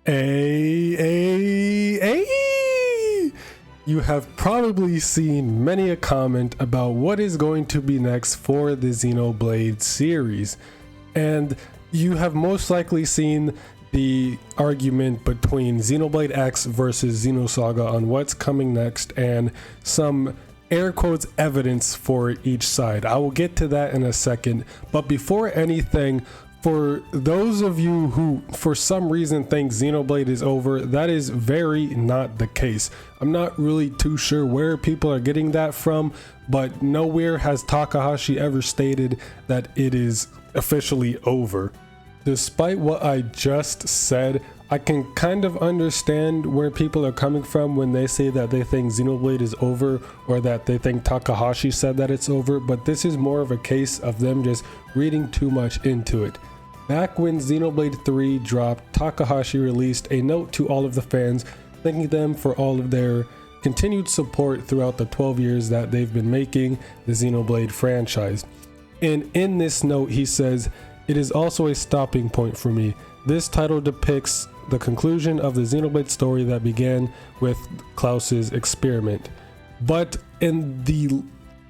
You have probably seen many a comment about what is going to be next for the Xenoblade series, and you have most likely seen the argument between Xenoblade X versus Xenosaga on what's coming next and some air quotes evidence for each side. I will get to that in a second, but before anything, for those of you who for some reason think Xenoblade is over, that is very not the case. I'm not really too sure where people are getting that from, but nowhere has Takahashi ever stated that it is officially over. Despite what I just said, I can kind of understand where people are coming from when they say that they think Xenoblade is over or that they think Takahashi said that it's over, but this is more of a case of them just reading too much into it. Back when Xenoblade 3 dropped, Takahashi released a note to all of the fans, thanking them for all of their continued support throughout the 12 years that they've been making the Xenoblade franchise. And in this note, he says, "It is also a stopping point for me. This title depicts the conclusion of the Xenoblade story that began with Klaus's experiment." But in the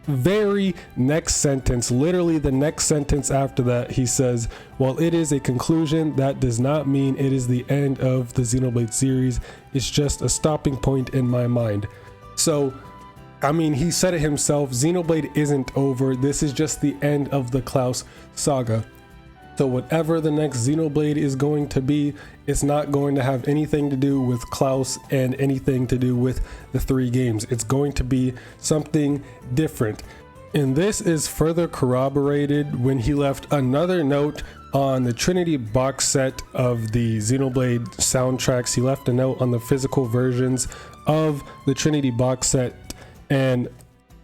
very next sentence, literally the next sentence after that, he says, "While it is a conclusion, that does not mean it is the end of the Xenoblade series. It's just a stopping point in my mind." So, I mean, he said it himself, Xenoblade isn't over. This is just the end of the Klaus saga. So whatever the next Xenoblade is going to be, it's not going to have anything to do with Klaus and anything to do with the 3 games. It's going to be something different. And this is further corroborated when he left another note on the Trinity box set of the Xenoblade soundtracks. He left a note on the physical versions of the Trinity box set, and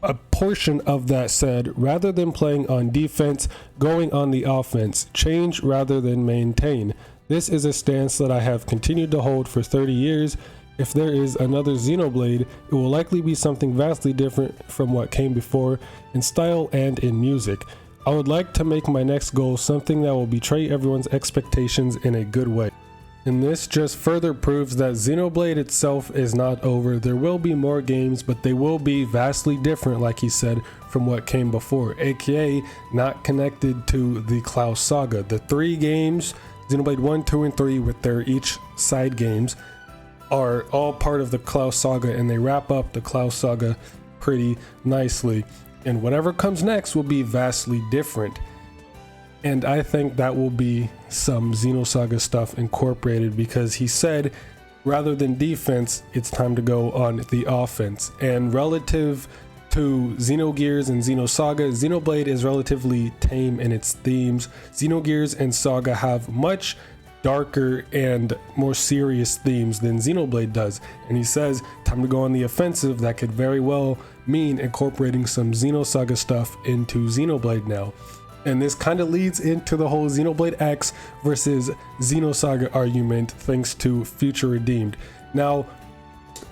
a portion of that said, "Rather than playing on defense, going on the offense. Change rather than maintain. This is a stance that I have continued to hold for 30 years. If there is another Xenoblade, it will likely be something vastly different from what came before in style and in music. I would like to make my next goal something that will betray everyone's expectations in a good way." And this just further proves that Xenoblade itself is not over. There will be more games, but they will be vastly different, like he said, from what came before, aka not connected to the Klaus saga. The 3 games, Xenoblade 1, 2, and 3, with their each side games, are all part of the Klaus saga, and they wrap up the Klaus saga pretty nicely. And whatever comes next will be vastly different. And I think that will be some Xenosaga stuff incorporated, because he said rather than defense, it's time to go on the offense. And relative to Xenogears and Xenosaga, Xenoblade is relatively tame in its themes. Xenogears and Saga have much darker and more serious themes than Xenoblade does. And he says, time to go on the offensive. That could very well mean incorporating some Xenosaga stuff into Xenoblade now. And this kind of leads into the whole Xenoblade X versus Xenosaga argument, thanks to Future Redeemed. Now,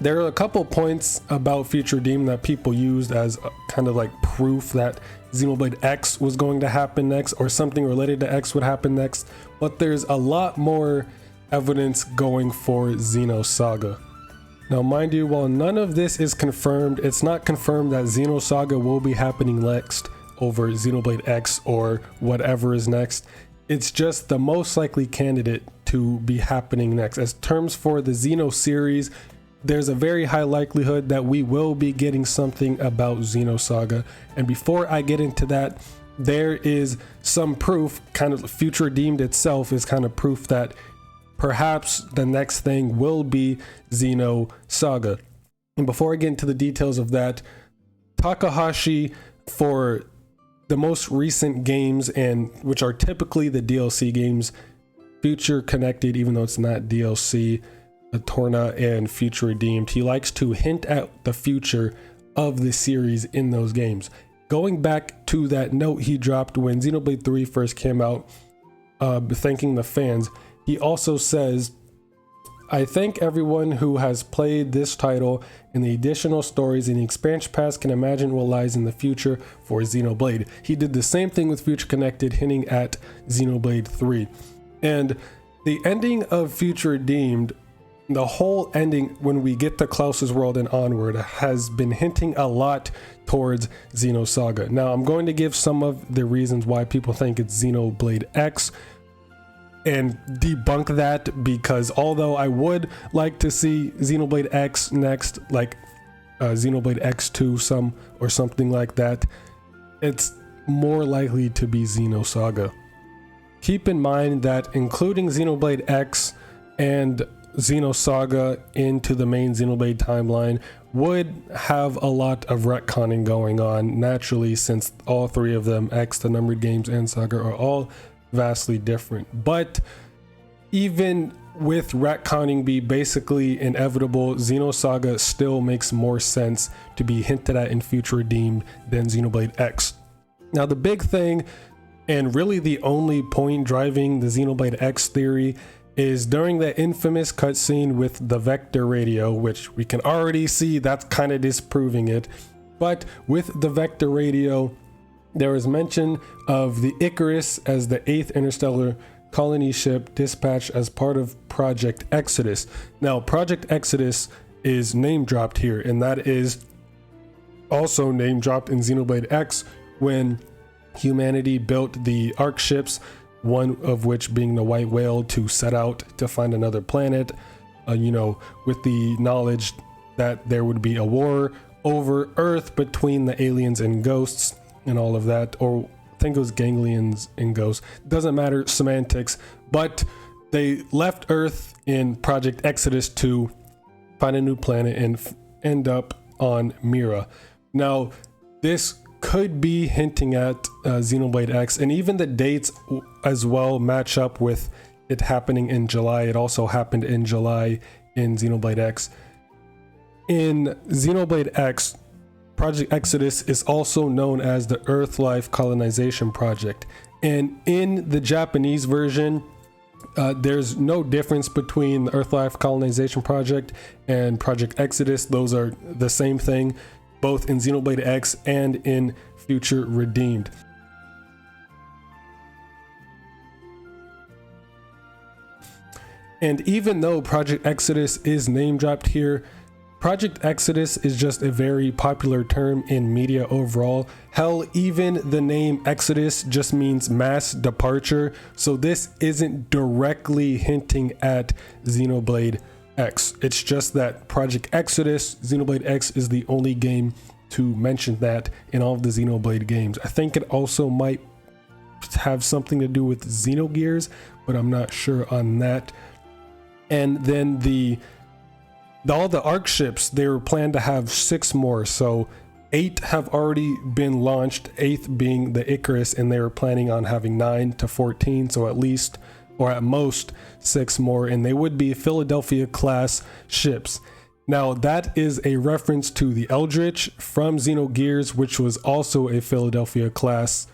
there are a couple points about Future Redeemed that people used as kind of like proof that Xenoblade X was going to happen next, or something related to X would happen next, but there's a lot more evidence going for Xenosaga. Now, mind you, while none of this is confirmed, it's not confirmed that Xenosaga will be happening next over Xenoblade X or whatever is next. It's just the most likely candidate to be happening next. As terms for the Xeno series, there's a very high likelihood that we will be getting something about Xenosaga. And before I get into that, there is some proof, kind of Future Redeemed itself is kind of proof that perhaps the next thing will be Xenosaga. And before I get into the details of that, Takahashi, for the most recent games, and which are typically the DLC games, Future Connected, even though it's not DLC, Torna and Future Redeemed, he likes to hint at the future of the series in those games. Going back to that note he dropped when Xenoblade 3 first came out, thanking the fans, he also says, "I thank everyone who has played this title and the additional stories in the expansion pass can imagine what lies in the future for Xenoblade." He did the same thing with Future Connected, hinting at Xenoblade 3. And the ending of Future Redeemed, the whole ending when we get to Klaus's world and onward, has been hinting a lot towards Xenosaga. Now, I'm going to give some of the reasons why people think it's Xenoblade X and debunk that, because although I would like to see Xenoblade X next, like Xenoblade X2 or something like that, it's more likely to be Xenosaga. Keep in mind that including Xenoblade X and Xenosaga into the main Xenoblade timeline would have a lot of retconning going on naturally, since all three of them, X, the numbered games, and Saga, are all vastly different. But even with retconning be basically inevitable, Xenosaga still makes more sense to be hinted at in Future Redeemed than Xenoblade X. Now, the big thing, and really the only point driving the Xenoblade X theory, is during the infamous cutscene with the Vector Radio, which we can already see that's kind of disproving it. But with the Vector Radio, there was mention of the Icarus as the 8th interstellar colony ship dispatched as part of Project Exodus. Now, Project Exodus is name dropped here, and that is also name dropped in Xenoblade X when humanity built the Ark ships, one of which being the White Whale, to set out to find another planet, with the knowledge that there would be a war over Earth between the aliens and ghosts and all of that, or I think it was ganglions and ghosts, doesn't matter, semantics. But they left Earth in Project Exodus to find a new planet and end up on Mira. Now, this could be hinting at Xenoblade X, and even the dates as well match up with it happening in July. It also happened in July in Xenoblade X. In Xenoblade X, Project Exodus is also known as the Earth Life Colonization Project, and in the Japanese version, there's no difference between the Earth Life Colonization Project and Project Exodus. Those are the same thing, both in Xenoblade X and in Future Redeemed. And even though Project Exodus is name dropped here, Project Exodus is just a very popular term in media overall. Hell, even the name Exodus just means mass departure, so this isn't directly hinting at Xenoblade X. It's just that Project Exodus, Xenoblade X, is the only game to mention that in all of the Xenoblade games. I think it also might have something to do with Xenogears, but I'm not sure on that. And then all the Ark ships, they were planned to have 6 more, so 8 have already been launched, 8th being the Icarus, and they were planning on having 9 to 14, so at least, or at most, 6 more, and they would be Philadelphia class ships. Now, that is a reference to the Eldritch from Xenogears, which was also a Philadelphia class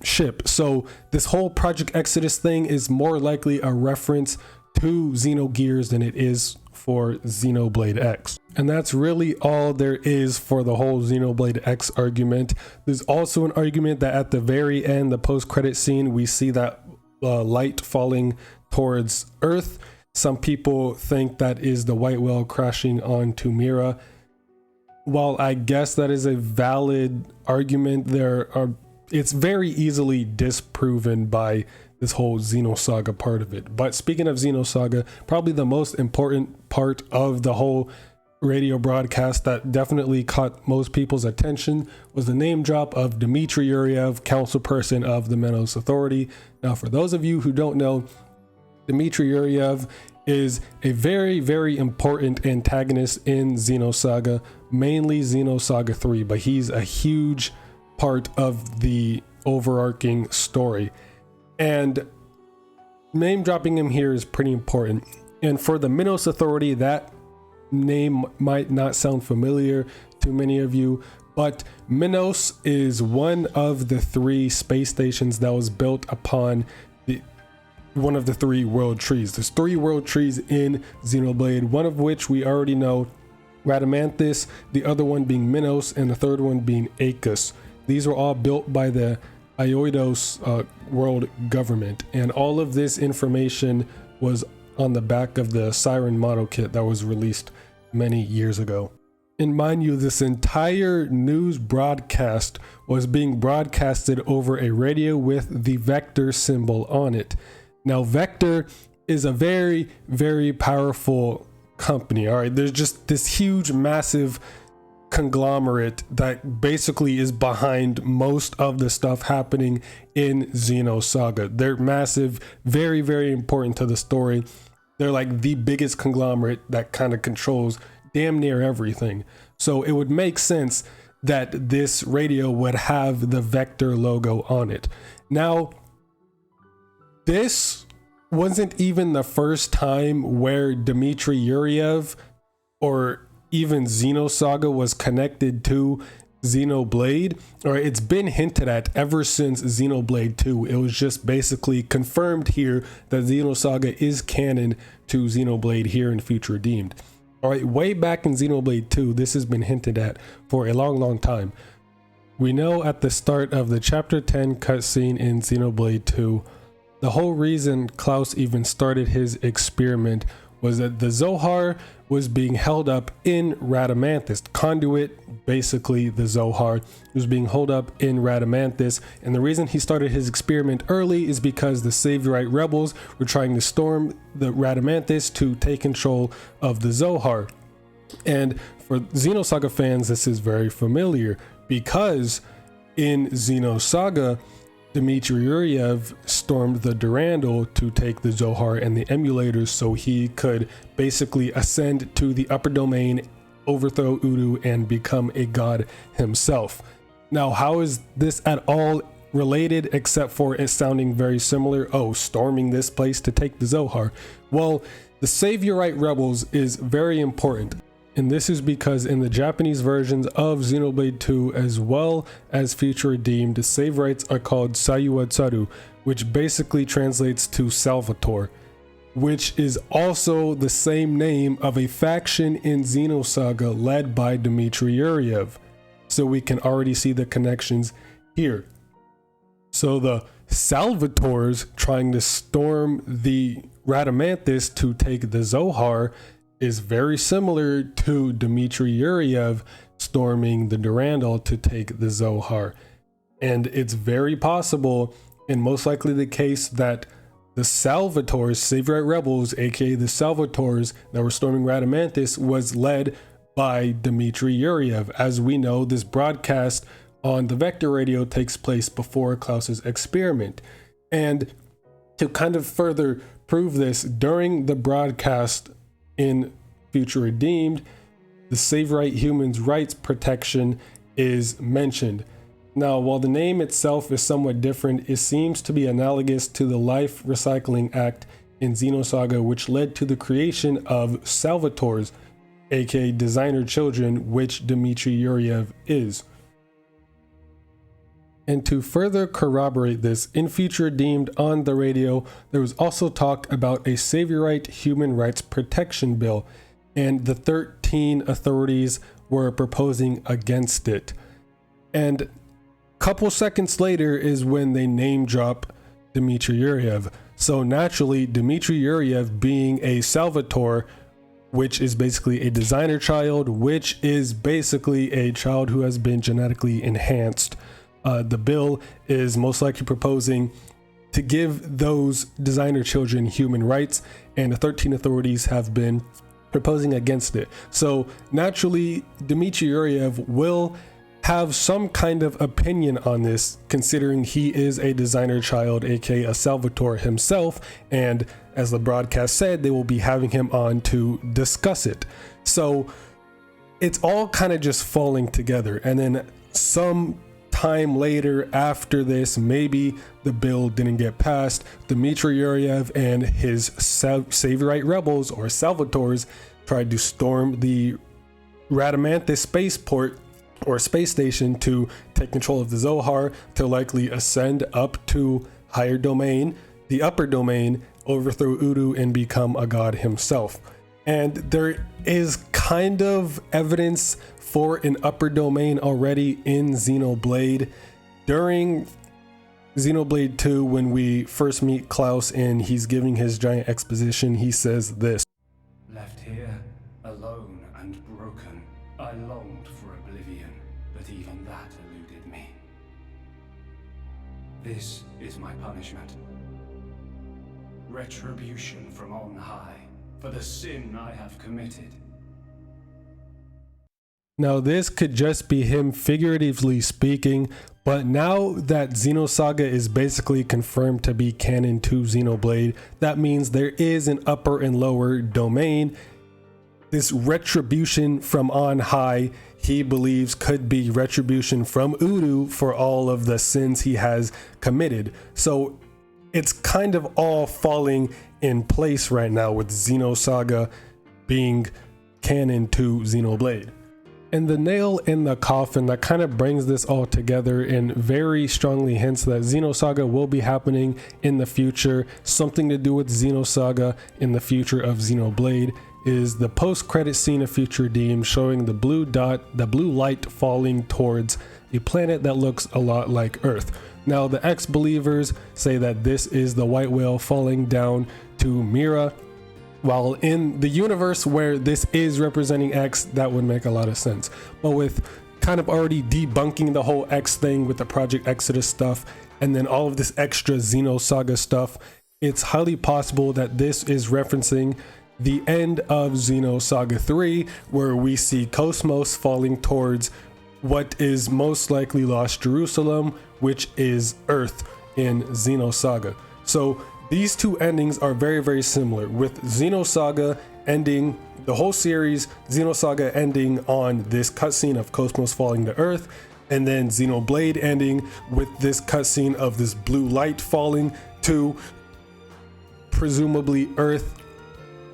ship. So this whole Project Exodus thing is more likely a reference to Xenogears than it is for Xenoblade X. And that's really all there is for the whole Xenoblade X argument. There's also an argument that at the very end, the post-credit scene, we see that light falling towards Earth. Some people think that is the White Whale crashing onto Mira. While I guess that is a valid argument, it's very easily disproven by this whole Xenosaga part of it. But speaking of Xenosaga, probably the most important part of the whole radio broadcast that definitely caught most people's attention was the name drop of Dmitry Yuriev, councilperson of the Menos Authority. Now, for those of you who don't know, Dmitry Yuriev is a very, very important antagonist in Xenosaga, mainly Xenosaga 3, but he's a huge part of the overarching story. And name dropping him here is pretty important. And for the Menos Authority, that name might not sound familiar to many of you, but Menos is one of the 3 space stations that was built upon one of the 3 world trees. There's 3 world trees in Xenoblade, one of which we already know, Radamanthus, the other one being Menos, and the third one being Acus. These were all built by the Ioidos world government, and all of this information was on the back of the Siren model kit that was released many years ago. And mind you, this entire news broadcast was being broadcasted over a radio with the Vector symbol on it. Now, Vector is a very, very powerful company. All right, there's just this huge, massive conglomerate that basically is behind most of the stuff happening in Xenosaga. They're massive, very, very important to the story. They're like the biggest conglomerate that kind of controls damn near everything. So it would make sense that this radio would have the Vector logo on it. Now, this wasn't even the first time where Dmitry Yuriev or even Xenosaga was connected to Xenoblade, or it's been hinted at ever since Xenoblade 2. It was just basically confirmed here that Xenosaga is canon to Xenoblade here in Future Redeemed. All right, way back in Xenoblade 2, this has been hinted at for a long, long time. We know at the start of the Chapter 10 cutscene in Xenoblade 2, the whole reason Klaus even started his experiment was that the Zohar was being held up in Radamanthus. Conduit, basically the Zohar, was being held up in Radamanthus, and the reason he started his experiment early is because the Saviorite rebels were trying to storm the Radamanthus to take control of the Zohar. And for Xenosaga fans, this is very familiar because in Xenosaga, Dmitry Yuriev stormed the Durandal to take the Zohar and the emulators so he could basically ascend to the upper domain, overthrow Udu, and become a god himself. Now, how is this at all related except for it sounding very similar? Oh, storming this place to take the Zohar. Well, the Saviorite rebels is very important. And this is because in the Japanese versions of Xenoblade 2 as well as Future Redeemed, Saviorites are called Sayuatsaru, which basically translates to Salvatore, which is also the same name of a faction in Xenosaga led by Dmitry Yuriev. So we can already see the connections here. So the Salvatores trying to storm the Radamanthus to take the Zohar is very similar to Dmitry Yuriev storming the Durandal to take the Zohar. And it's very possible, and most likely the case, that the Salvatores, Saviorite rebels, aka the Salvatores that were storming Radamanthus, was led by Dmitry Yuriev. As we know, this broadcast on the Vector radio takes place before Klaus's experiment. And to kind of further prove this, during the broadcast in Future Redeemed, the Saviorite humans' rights protection is mentioned. Now, while the name itself is somewhat different, it seems to be analogous to the Life Recycling Act in Xenosaga, which led to the creation of Salvatores, aka designer children, which Dmitry Yuriev is. And to further corroborate this, in Future Redeemed on the radio, there was also talk about a Saviorite human rights protection bill, and the 13 authorities were proposing against it. And a couple seconds later is when they name drop Dmitry Yuriev. So naturally, Dmitry Yuriev being a Salvatore, which is basically a designer child, which is basically a child who has been genetically enhanced. The bill is most likely proposing to give those designer children human rights, and the 13 authorities have been proposing against it. So naturally, Dmitry Yuriev will have some kind of opinion on this, considering he is a designer child, aka a Salvatore himself, and as the broadcast said, they will be having him on to discuss it. So it's all kind of just falling together, and then some time later after this, maybe the bill didn't get passed, Dmitry Yuriev and his Saviorite rebels or Salvatores tried to storm the Radamanthus spaceport or space station to take control of the Zohar, to likely ascend up to higher domain, the upper domain, overthrow Udu, and become a god himself. And there is kind of evidence for an upper domain already in Xenoblade. During Xenoblade 2, when we first meet Klaus and he's giving his giant exposition, he says this. Left here, alone and broken, I longed for oblivion, but even that eluded me. This is my punishment. Retribution from on high, for the sin I have committed. Now this could just be him figuratively speaking, but now that Xenosaga is basically confirmed to be canon to Xenoblade, that means there is an upper and lower domain. This retribution from on high, he believes, could be retribution from Udu for all of the sins he has committed. So it's kind of all falling in place right now with Xenosaga being canon to Xenoblade. And the nail in the coffin that kind of brings this all together and very strongly hints that Xenosaga will be happening in the future, something to do with Xenosaga in the future of Xenoblade, is the post-credit scene of Future Redeemed showing the blue dot, the blue light falling towards a planet that looks a lot like Earth. Now the ex-believers say that this is the white whale falling down to Mira, while in the universe where this is representing X, that would make a lot of sense. But with kind of already debunking the whole X thing with the Project Exodus stuff, and then all of this extra Xenosaga stuff, it's highly possible that this is referencing the end of Xenosaga 3, where we see Cosmos falling towards what is most likely Lost Jerusalem, which is Earth in Xenosaga. So these two endings are very, very similar, with Xenosaga ending the whole series, Xenosaga ending on this cutscene of Cosmos falling to Earth, and then Xenoblade ending with this cutscene of this blue light falling to presumably Earth.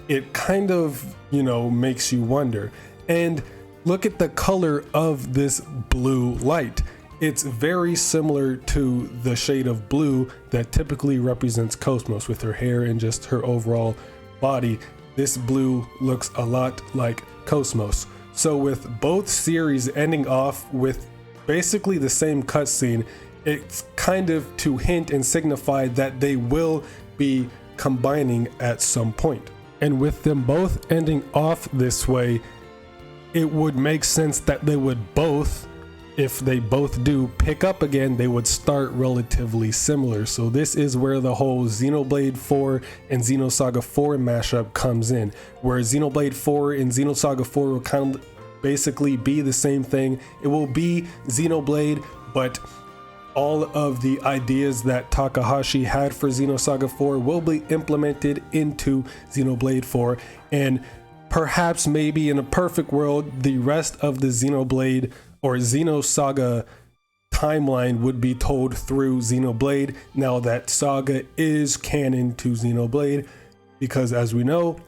It kind of, makes you wonder. And look at the color of this blue light. It's very similar to the shade of blue that typically represents Cosmos with her hair and just her overall body. This blue looks a lot like Cosmos. So with both series ending off with basically the same cutscene, it's kind of to hint and signify that they will be combining at some point. And with them both ending off this way, it would make sense that they would both, if they both do pick up again, they would start relatively similar. So this is where the whole Xenoblade 4 and Xenosaga 4 mashup comes in, where Xenoblade 4 and Xenosaga 4 will kind of basically be the same thing. It will be Xenoblade, but all of the ideas that Takahashi had for Xenosaga 4 will be implemented into Xenoblade 4, and perhaps maybe in a perfect world, the rest of the Xenoblade or Xenosaga timeline would be told through Xenoblade, now that Saga is canon to Xenoblade, because as we know,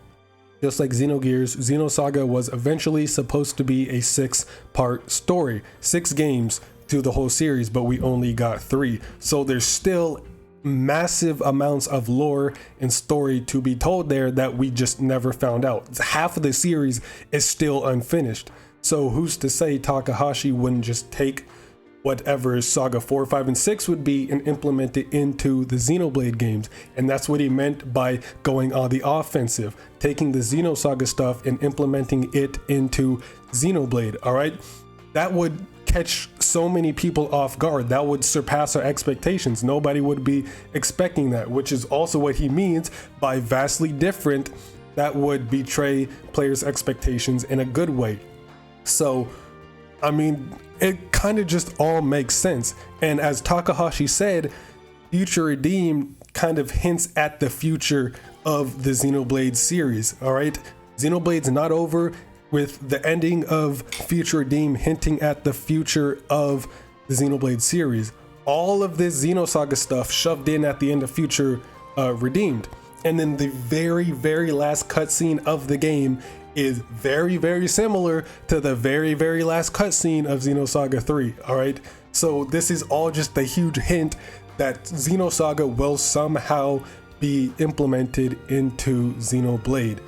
just like Xenogears, Xenosaga was eventually supposed to be a 6-part story, 6 games through the whole series, but we only got 3. So there's still massive amounts of lore and story to be told there that we just never found out. Half of the series is still unfinished. So who's to say Takahashi wouldn't just take whatever Saga 4, 5, and 6 would be and implement it into the Xenoblade games? And that's what he meant by going on the offensive, taking the Xenosaga stuff and implementing it into Xenoblade, all right? That would catch so many people off guard. That would surpass our expectations. Nobody would be expecting that, which is also what he means by vastly different. That would betray players' expectations in a good way. So, I mean, it kind of just all makes sense. And as Takahashi said, Future Redeemed kind of hints at the future of the Xenoblade series, all right? Xenoblade's not over, with the ending of Future Redeemed hinting at the future of the Xenoblade series. All of this Xenosaga stuff shoved in at the end of Future Redeemed. And then the very, very last cutscene of the game is very, very similar to the very, very last cutscene of Xenosaga 3, all right? So this is all just a huge hint that Xenosaga will somehow be implemented into Xenoblade.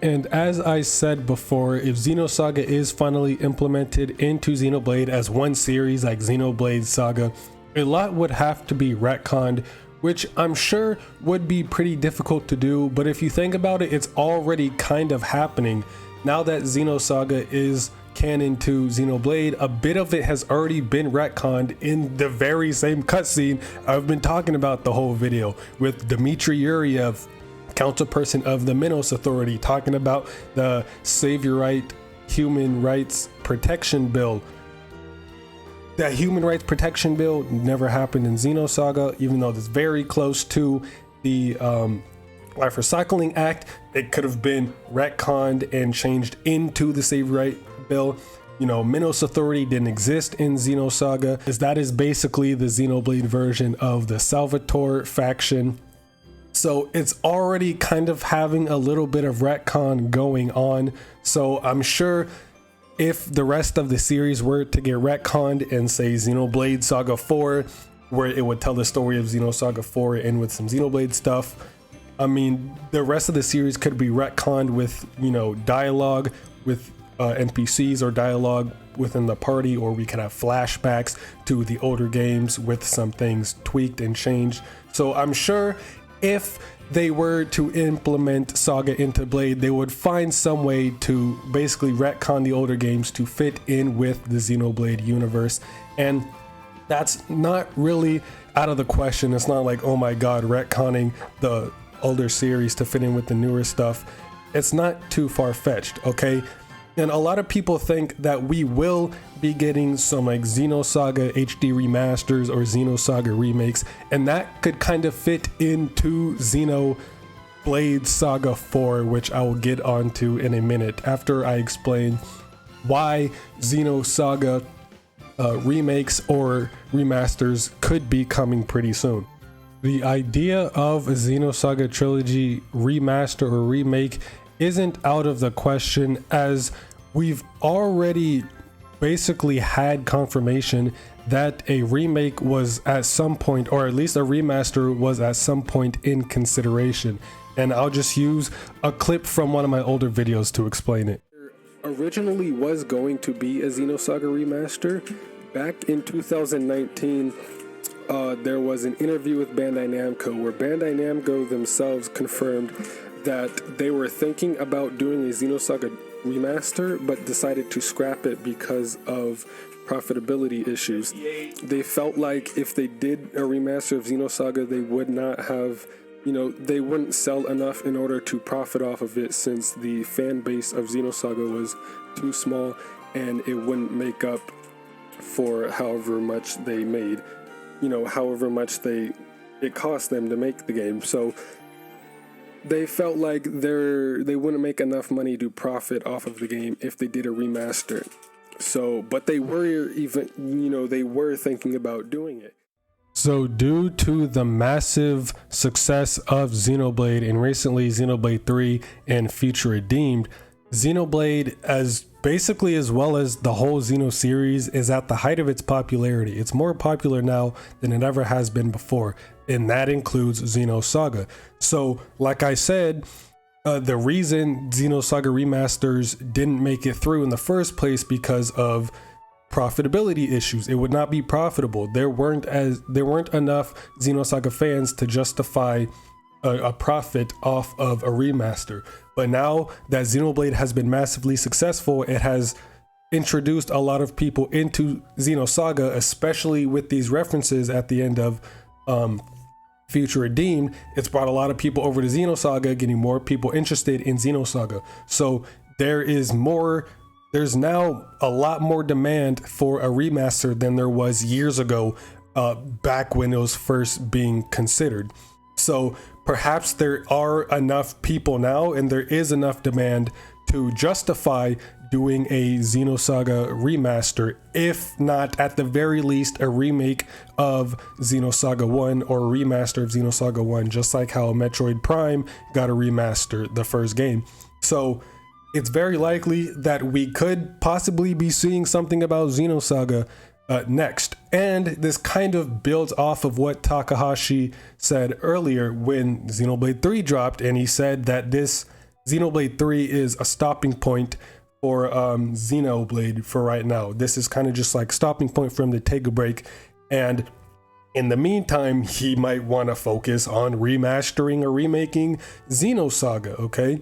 And as I said before, if Xenosaga is finally implemented into Xenoblade as one series like Xenoblade Saga, A lot would have to be retconned, which I'm sure would be pretty difficult to do, but if you think about it, it's already kind of happening. Now that Xenosaga is canon to Xenoblade, a bit of it has already been retconned in the very same cutscene I've been talking about the whole video, with Dmitry Yuriev, councilperson of the Minos Authority, talking about the Saviorite Human Rights Protection Bill. That Human Rights Protection Bill never happened in Xenosaga, even though it's very close to the Life Recycling Act. It could have been retconned and changed into the Saviorite Bill. You know, Minos Authority didn't exist in Xenosaga, as that is basically the Xenoblade version of the Salvatore faction. So it's already kind of having a little bit of retcon going on. So I'm sure if the rest of the series were to get retconned and say Xenoblade Saga 4, where it would tell the story of Xenosaga 4 and with some Xenoblade stuff, I mean, the rest of the series could be retconned with, you know, dialogue with NPCs or dialogue within the party, or we could have flashbacks to the older games with some things tweaked and changed. So I'm sure if they were to implement Saga into Blade, they would find some way to basically retcon the older games to fit in with the Xenoblade universe. And that's not really out of the question. It's not like, oh my god, retconning the older series to fit in with the newer stuff. It's not too far-fetched, okay? And a lot of people think that we will be getting some like Xenosaga HD remasters or Xenosaga remakes, and that could kind of fit into Xenoblade Saga 4, which I will get onto in a minute after I explain why Xenosaga remakes or remasters could be coming pretty soon. The idea of a Xenosaga trilogy remaster or remake isn't out of the question, as we've already basically had confirmation that a remake was at some point, or at least a remaster was at some point in consideration. And I'll just use a clip from one of my older videos to explain it. There originally was going to be a Xenosaga remaster. Back in 2019, there was an interview with Bandai Namco where Bandai Namco themselves confirmed that they were thinking about doing a Xenosaga remaster, but decided to scrap it because of profitability issues. They felt like if they did a remaster of Xenosaga, they would not have, you know, they wouldn't sell enough in order to profit off of it, since the fan base of Xenosaga was too small and it wouldn't make up for however much they made, you know, however much it cost them to make the game. So they felt like they wouldn't make enough money to profit off of the game if they did a remaster. So, but they were they were thinking about doing it. So due to the massive success of Xenoblade, and recently Xenoblade 3 and Future Redeemed, Xenoblade, as well as the whole Xeno series, is at the height of its popularity. It's more popular now than it ever has been before, and that includes Xenosaga. So like I said, the reason Xenosaga remasters didn't make it through in the first place because of profitability issues. It would not be profitable. There weren't enough Xenosaga fans to justify a profit off of a remaster. But now that Xenoblade has been massively successful, it has introduced a lot of people into Xenosaga, especially with these references at the end of Future Redeemed. It's brought a lot of people over to Xenosaga, getting more people interested in Xenosaga. So there's now a lot more demand for a remaster than there was years ago, back when it was first being considered. So perhaps there are enough people now, and there is enough demand to justify doing a Xenosaga remaster, if not at the very least a remake of Xenosaga 1 or a remaster of Xenosaga 1, just like how Metroid Prime got a remaster, the first game. So it's very likely that we could possibly be seeing something about Xenosaga next. And this kind of builds off of what Takahashi said earlier when Xenoblade 3 dropped, and he said that this Xenoblade 3 is a stopping point for Xenoblade for right now. This is kind of just like stopping point for him to take a break and In the meantime, he might want to focus on remastering or remaking Xenosaga, okay?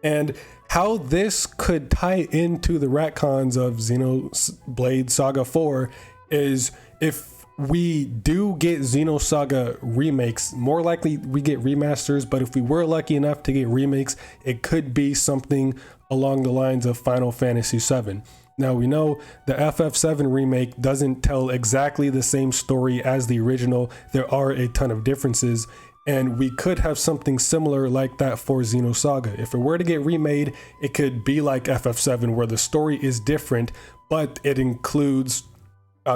And how this could tie into the retcons of Xenoblade Saga 4 is if we do get Xenosaga remakes, more likely we get remasters, but if we were lucky enough to get remakes, it could be something along the lines of Final Fantasy VII. Now we know the FF7 remake doesn't tell exactly the same story as the original. There are a ton of differences, and we could have something similar like that for Xenosaga. If it were to get remade, it could be like FF7 where the story is different, but it includes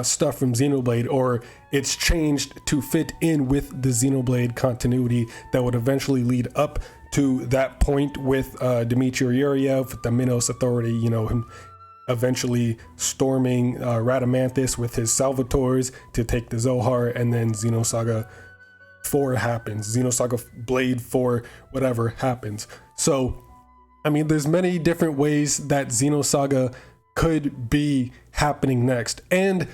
stuff from Xenoblade, or it's changed to fit in with the Xenoblade continuity that would eventually lead up to that point with Dmitry Yuriev, the Minos Authority, you know, him eventually storming Radamanthus with his Salvatores to take the Zohar, and then Xenosaga 4 happens, Xenosaga Blade 4, whatever happens. So, I mean, there's many different ways that Xenosaga could be happening next. And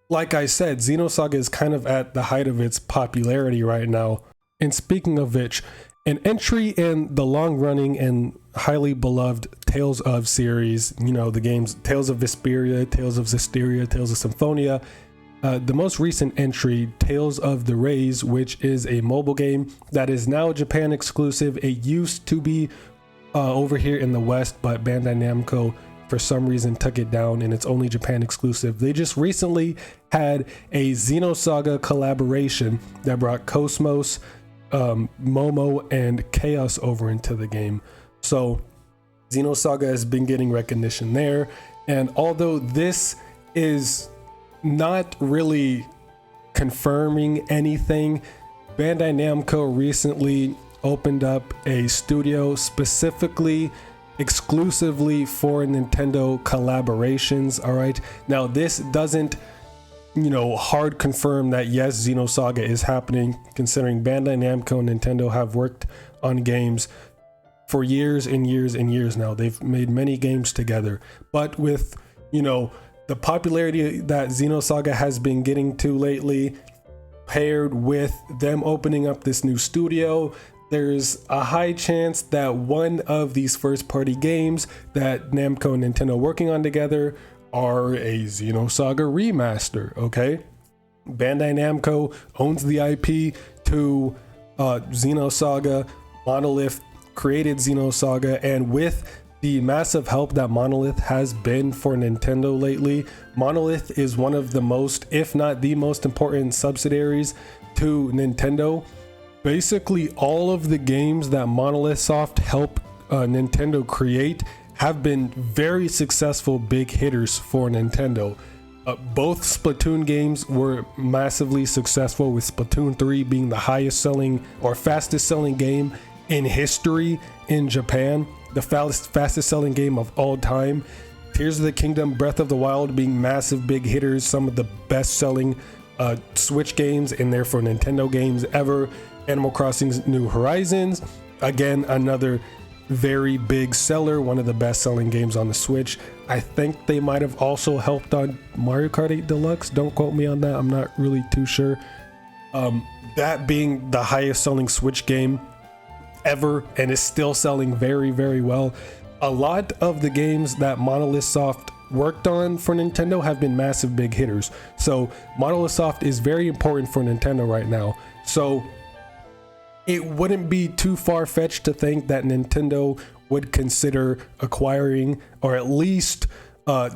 like I said, Xenosaga is kind of at the height of its popularity right now. And speaking of which, an entry in the long-running and highly beloved Tales of series, you know, the games Tales of Vesperia, Tales of Zestiria, Tales of Symphonia, the most recent entry, Tales of the Rays, which is a mobile game that is now Japan exclusive. It used to be over here in the West, but Bandai Namco for some reason took it down and it's only Japan exclusive. They just recently had a Xenosaga collaboration that brought Cosmos, Momo, and Chaos over into the game. So Xenosaga has been getting recognition there, and although this is not really confirming anything, Bandai Namco recently opened up a studio specifically exclusively for Nintendo collaborations. All right, now this doesn't, you know, hard confirm that yes, Xenosaga is happening, considering Bandai Namco and Nintendo have worked on games for years and years and years now. They've made many games together, but with, you know, the popularity that Xenosaga has been getting to lately, paired with them opening up this new studio, there's a high chance that one of these first-party games that Namco and Nintendo are working on together are a Xenosaga remaster, okay? Bandai Namco owns the IP to Xenosaga. Monolith created Xenosaga, and with the massive help that Monolith has been for Nintendo lately, Monolith is one of the most, if not the most important subsidiaries to Nintendo. Basically, all of the games that Monolith Soft helped Nintendo create have been very successful big hitters for Nintendo. Both Splatoon games were massively successful, with Splatoon 3 being the highest selling or fastest selling game in history in Japan, the fastest selling game of all time. Tears of the Kingdom, Breath of the Wild being massive big hitters, some of the best selling Switch games and therefore Nintendo games ever. Animal Crossing's New Horizons, again, another very big seller, one of the best selling games on the Switch. I think they might have also helped on Mario Kart 8 Deluxe. Don't quote me on that, I'm not really too sure. That being the highest selling Switch game ever and is still selling very, very well. A lot of the games that Monolith Soft worked on for Nintendo have been massive big hitters. So Monolith Soft is very important for Nintendo right now. So it wouldn't be too far-fetched to think that Nintendo would consider acquiring, or at least, you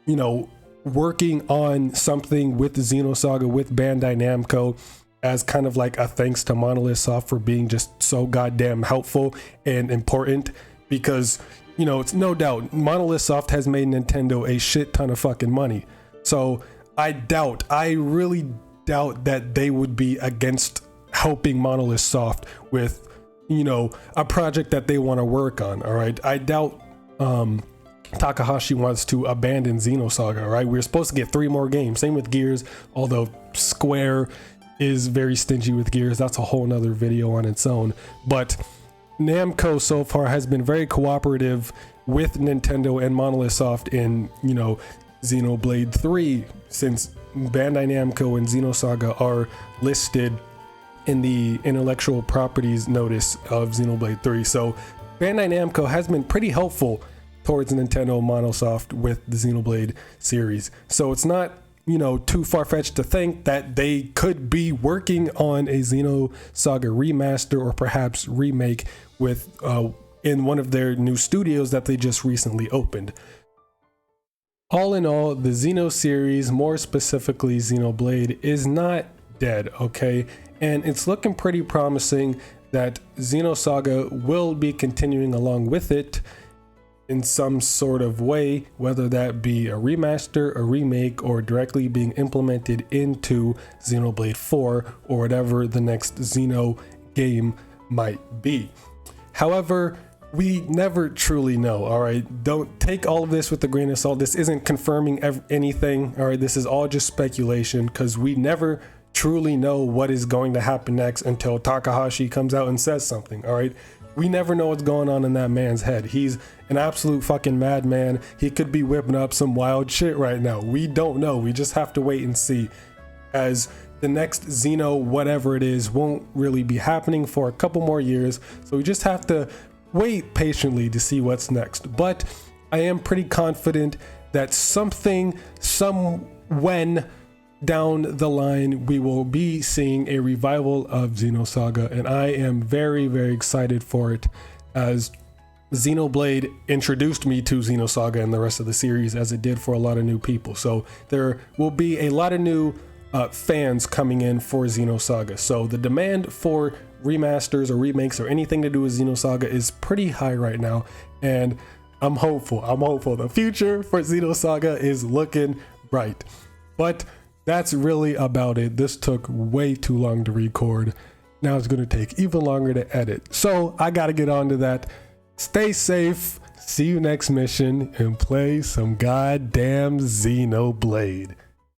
know, working on something with Xenosaga with Bandai Namco as kind of like a thanks to Monolith Soft for being just so goddamn helpful and important. Because, you know, it's no doubt Monolith Soft has made Nintendo a shit ton of fucking money. So I really doubt that they would be against helping Monolith Soft with, you know, a project that they want to work on. All right, I doubt Takahashi wants to abandon Xenosaga. Right, we're supposed to get 3 more games. Same with Gears, although Square is very stingy with Gears. That's a whole nother video on its own. But Namco so far has been very cooperative with Nintendo and Monolith Soft in, you know, Xenoblade 3, since Bandai Namco and Xenosaga are listed in the intellectual properties notice of Xenoblade 3. So Bandai Namco has been pretty helpful towards Nintendo Monosoft with the Xenoblade series. So it's not, too far-fetched to think that they could be working on a Xenosaga remaster or perhaps remake with in one of their new studios that they just recently opened. All in all, the Xeno series, more specifically Xenoblade, is not dead, okay? And it's looking pretty promising that Xenosaga will be continuing along with it in some sort of way, whether that be a remaster, a remake, or directly being implemented into Xenoblade 4 or whatever the next Xeno game might be. However, we never truly know, all right? Don't take all of this with a grain of salt. This isn't confirming anything, all right? This is all just speculation because we never truly know what is going to happen next until Takahashi comes out and says something, all right? We never know what's going on in that man's head. He's an absolute fucking madman. He could be whipping up some wild shit right now. We don't know. We just have to wait and see, as the next Xeno whatever it is won't really be happening for a couple more years. So we just have to wait patiently to see what's next. But I am pretty confident that when down the line we will be seeing a revival of Xenosaga, and I am very, very excited for it, as Xenoblade introduced me to Xenosaga and the rest of the series, as it did for a lot of new people. So there will be a lot of new fans coming in for Xenosaga. So the demand for remasters or remakes or anything to do with Xenosaga is pretty high right now, and I'm hopeful. The future for Xenosaga is looking bright. But that's really about it. This took way too long to record. Now it's going to take even longer to edit. So I got to get on to that. Stay safe. See you next mission and play some goddamn Xenoblade.